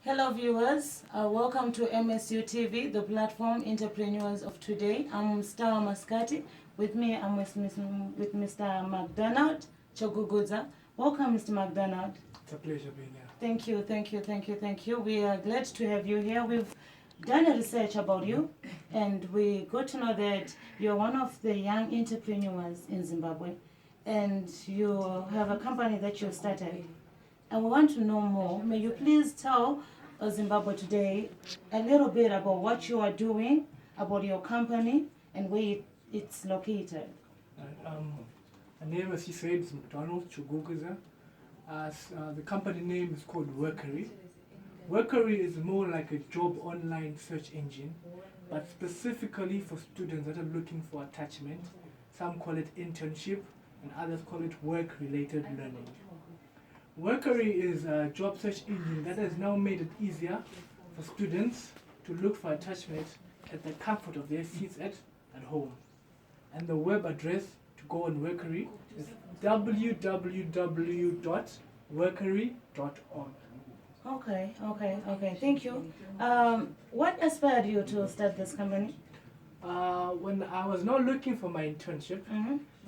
Hello viewers, welcome to MSU TV, the platform entrepreneurs of today. I'm Star Masikati. With me, I'm with Mr. Macdonald Chogugudza. Welcome, Mr. Macdonald. It's a pleasure being here. Thank you. We are glad to have you here. We've done a research about you, and we got to know that you're one of the young entrepreneurs in Zimbabwe, and you have a company that you started. And we want to know more. May you please tell Zimbabwe Today a little bit about what you are doing, about your company, and where it's located. My name, as he said, is Macdonald Chogugudza. The company name is called Workery. Workery is more like a job online search engine, but specifically for students that are looking for attachment. Some call it internship, and others call it work-related learning. Workery is a job search engine that has now made it easier for students to look for attachment at the comfort of their seats at home. And the web address to go on Workery is www.workery.org. Okay. Thank you. What inspired you to start this company? When I was now looking for my internship,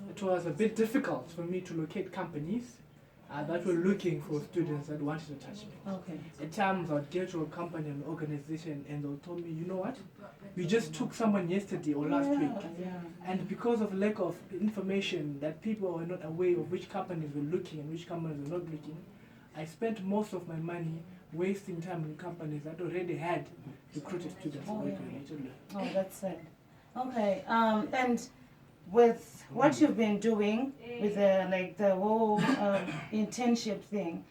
it was a bit difficult for me to locate companies that were looking for students that wanted attachment. Okay. At times, I'd get to a company and organization and they'll tell me, you know what, we just took someone yesterday or last week. Yeah. And because of lack of information that people were not aware of which companies were looking and which companies were not looking, I spent most of my money wasting time in companies that already had recruited students. Oh, that's sad. Okay. And with what you've been doing with the whole internship thing,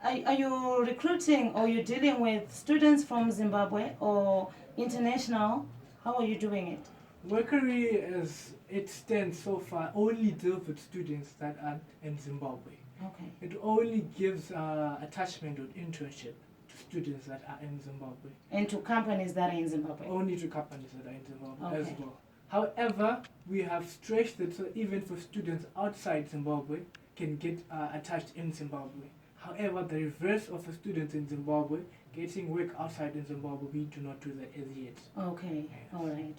are you recruiting or you dealing with students from Zimbabwe or international? How are you doing it? Workery, as it stands so far, only deals with students that are in Zimbabwe. Okay. It only gives attachment or internship to students that are in Zimbabwe. And to companies that are in Zimbabwe? Only to companies that are in Zimbabwe as Okay. well. However, we have stretched it so even for students outside Zimbabwe can get attached in Zimbabwe. However, the reverse of the students in Zimbabwe getting work outside in Zimbabwe, we do not do that as yet. Okay. Yes. All right.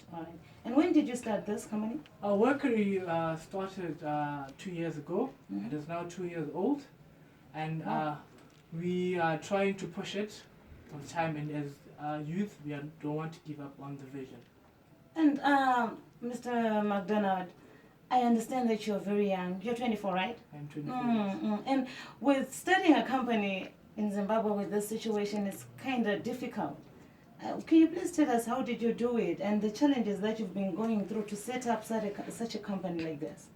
And when did you start this company? Our Workery started 2 years ago. It is now 2 years old, and we are trying to push it all the time. And as youth, we don't want to give up on the vision. And Mr. Macdonald, I understand that you're very young. You're 24, right? I'm 24. And with starting a company in Zimbabwe with this situation, it's kind of difficult. Can you please tell us how did you do it and the challenges that you've been going through to set up such a company like this?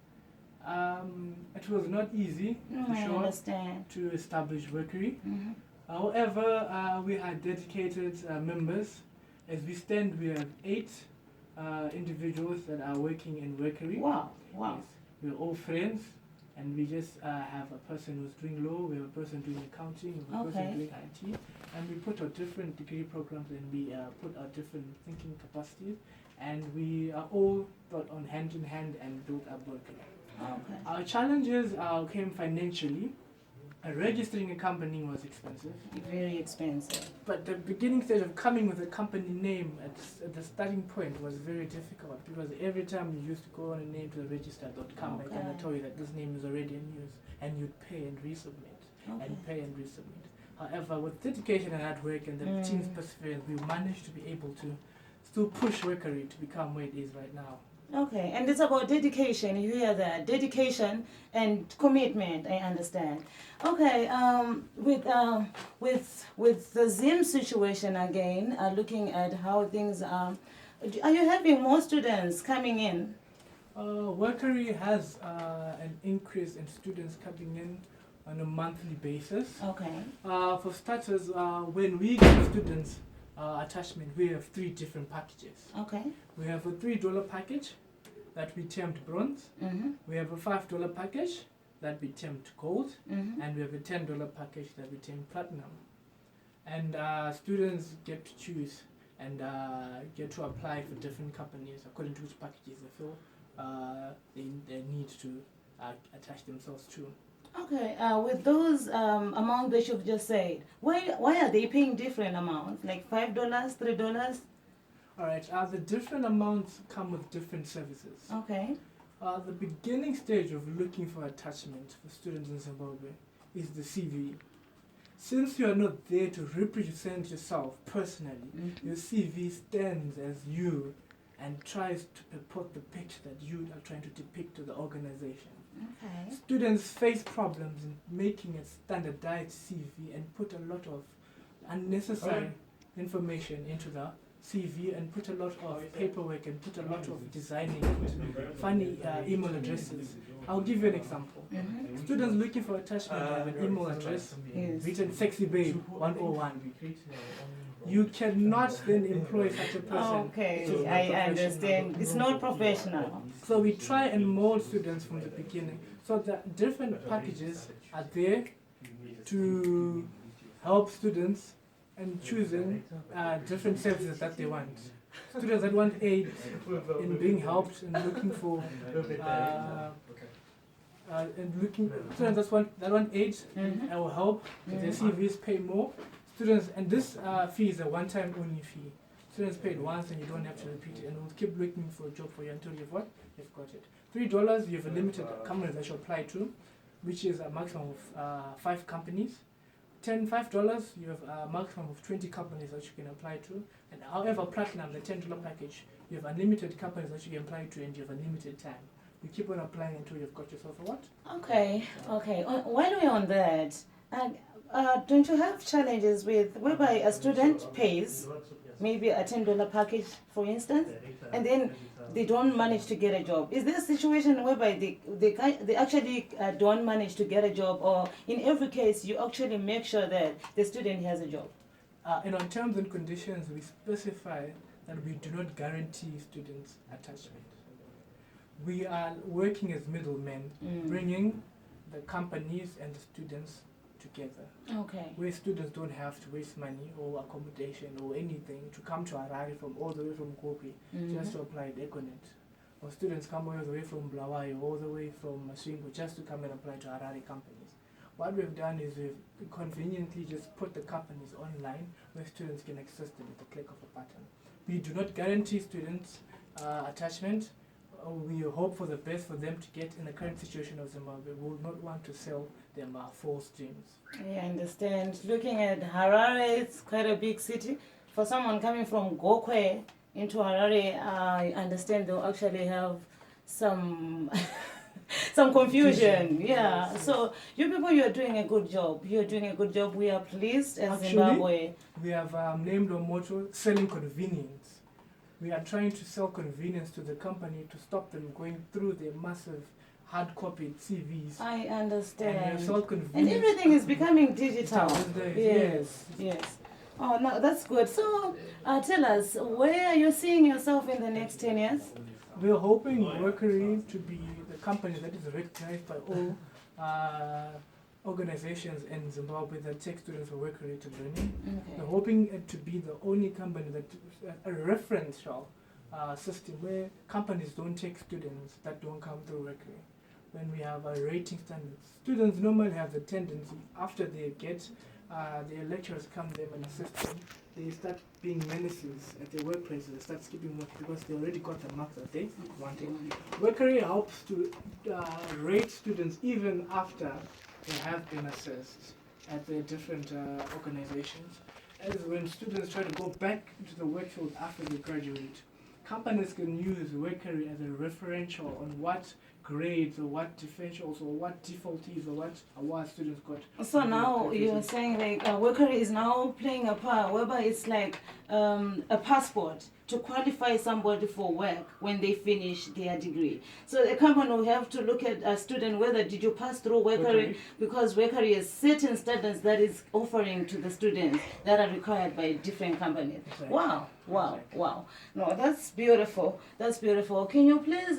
It was not easy, for I sure, understand. to establish Workery. However, we had dedicated members. As we stand, we have 8 individuals that are working in Workery. Wow. Yes. We're all friends, and we just have a person who's doing law, we have a person doing accounting, we have a person doing IT, and we put our different degree programs and we put our different thinking capacities, and we are all brought on hand in hand and built up Workery. Okay. Our challenges came financially. Registering a company was expensive. Very expensive. But the beginning stage of coming with a company name at the starting point was very difficult because every time you used to go on a name to the register.com, they're going to tell you that this name is already in use and you'd pay and resubmit and pay and resubmit. However, with dedication and hard work and the team's perseverance, we managed to be able to still push Workery to become where it is right now. Okay, and it's about dedication. You hear that? Dedication and commitment, I understand. Okay, with the Zim situation again, looking at how things are you having more students coming in? Workery has an increase in students coming in on a monthly basis. Okay. For starters, when we give students attachment, we have 3 different packages. Okay. We have a $3 package that we termed bronze. We have a $5 package that we termed gold, and we have a $10 package that we termed platinum. And students get to choose and get to apply for different companies according to which packages they feel they need to attach themselves to. Okay, with those amount that you've just said, why are they paying different amounts, like $5, $3? All right, the different amounts come with different services. Okay. The beginning stage of looking for attachment for students in Zimbabwe is the CV. Since you are not there to represent yourself personally, your CV stands as you and tries to purport the picture that you are trying to depict to the organization. Okay. Students face problems in making a standardized CV and put a lot of unnecessary information into the CV and put a lot of paperwork and put a lot of designing and funny email addresses. I'll give you an example. Students looking for attachment have an email address written Sexy Babe 101. You cannot then employ such a person. Okay, I understand. It's not professional. So we try and mold students from the beginning so that different packages are there to help students and choosing different services that they want. Students that want aid in being helped and looking for students that want aid and will help with their CVs pay more. Students, and this fee is a one-time only fee. Students pay it once and you don't have to repeat it, and we'll keep looking for a job for you until you've what? You've got it. $3, you have a limited company that you apply to, which is a maximum of 5 companies. $5, you have a maximum of 20 companies that you can apply to. And however, platinum, the $10 package, you have unlimited companies that you can apply to and you have unlimited time. You keep on applying until you've got yourself a what? Okay, okay. While we're on that, don't you have challenges with whereby a student pays maybe a $10 package, for instance, and then they don't manage to get a job? Is there a situation whereby they actually don't manage to get a job, or in every case you actually make sure that the student has a job? And on terms and conditions, we specify that we do not guarantee students attachment. We are working as middlemen, bringing the companies and the students together. Okay. Where students don't have to waste money or accommodation or anything to come to Harare from all the way from Kopi just to apply at Econet. Or students come all the way from Blawayo, all the way from Masvingo just to come and apply to Harare companies. What we've done is we've conveniently just put the companies online where students can access them with the click of a button. We do not guarantee students attachment. We hope for the best for them to get in the current situation of Zimbabwe. We would not want to sell them false dreams. I understand. Looking at Harare, it's quite a big city. For someone coming from Gokwe into Harare, I understand they'll actually have some some confusion. Yeah. Yes. So you people, you're doing a good job. You're doing a good job. We are pleased as Actually, Zimbabwe. We have named our motto, selling convenience. We are trying to sell convenience to the company to stop them going through their massive hard copied CVs. I And understand. we sell convenience. And everything is becoming digital. Yes. Yes. Oh, no, that's good. So, tell us, where are you seeing yourself in the next 10 years? We're hoping Workery to be the company that is recognized by all organizations in Zimbabwe that take students from Workery to learning. Okay. We're hoping it to be the only company that a referential system where companies don't take students that don't come through Workery. When we have a rating standards, students normally have the tendency after they get their lecturers come them and assist them, they start being menaces at their workplaces. They start skipping work because they already got the marks that they wanted. Workery helps to rate students even after they have been assessed at their different organizations. As when students try to go back into the workfield after they graduate, companies can use Workery as a referential on what grades or what differentials or what defaulties or what awards students got. So now you're saying like Workery is now playing a part whereby it's like a passport to qualify somebody for work when they finish their degree. So the company will have to look at a student whether did you pass through Workery, because Workery has certain standards that is offering to the students that are required by different companies. Exactly. Wow, wow, Exactly. wow. No, that's beautiful. That's beautiful. Can you please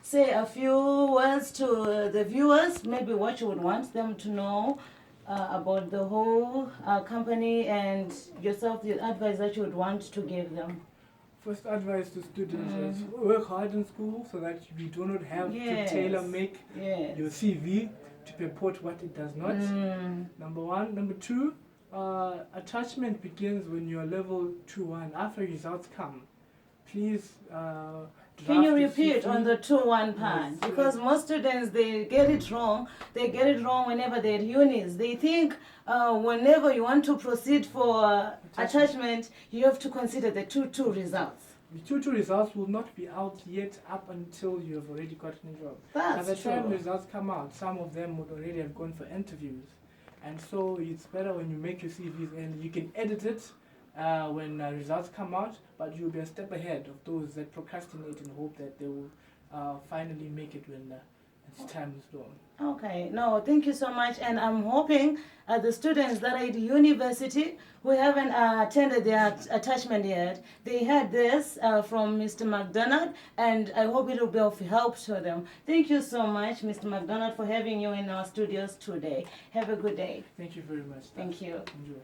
say a few words to the viewers, maybe what you would want them to know about the whole company and yourself, the advice that you would want to give them? First advice to students is work hard in school so that we do not have to tailor make Yes. your CV. to purport what it does not. Mm. Number one. Number two, attachment begins when you're level 2-1. After results come, please Can you draft your repeat CV. on the 2-1 part? Yes, Because most students, they get it wrong. They get it wrong whenever they're at unis. They think whenever you want to proceed for attachment, you have to consider the 2-2 results. The 2-2 results will not be out yet up until you have already gotten a job. By the That's time true. results come out, some of them would already have gone for interviews. And so it's better when you make your CVs and you can edit it when results come out, but you'll be a step ahead of those that procrastinate and hope that they will finally make it when it's time is done. Okay, no, thank you so much. And I'm hoping the students that are at university who haven't attended their attachment yet, they had this from Mr. Macdonald, and I hope it will be of help to them. Thank you so much, Mr. Macdonald, for having you in our studios today. Have a good day. Thank you very much. Thank you. Enjoy.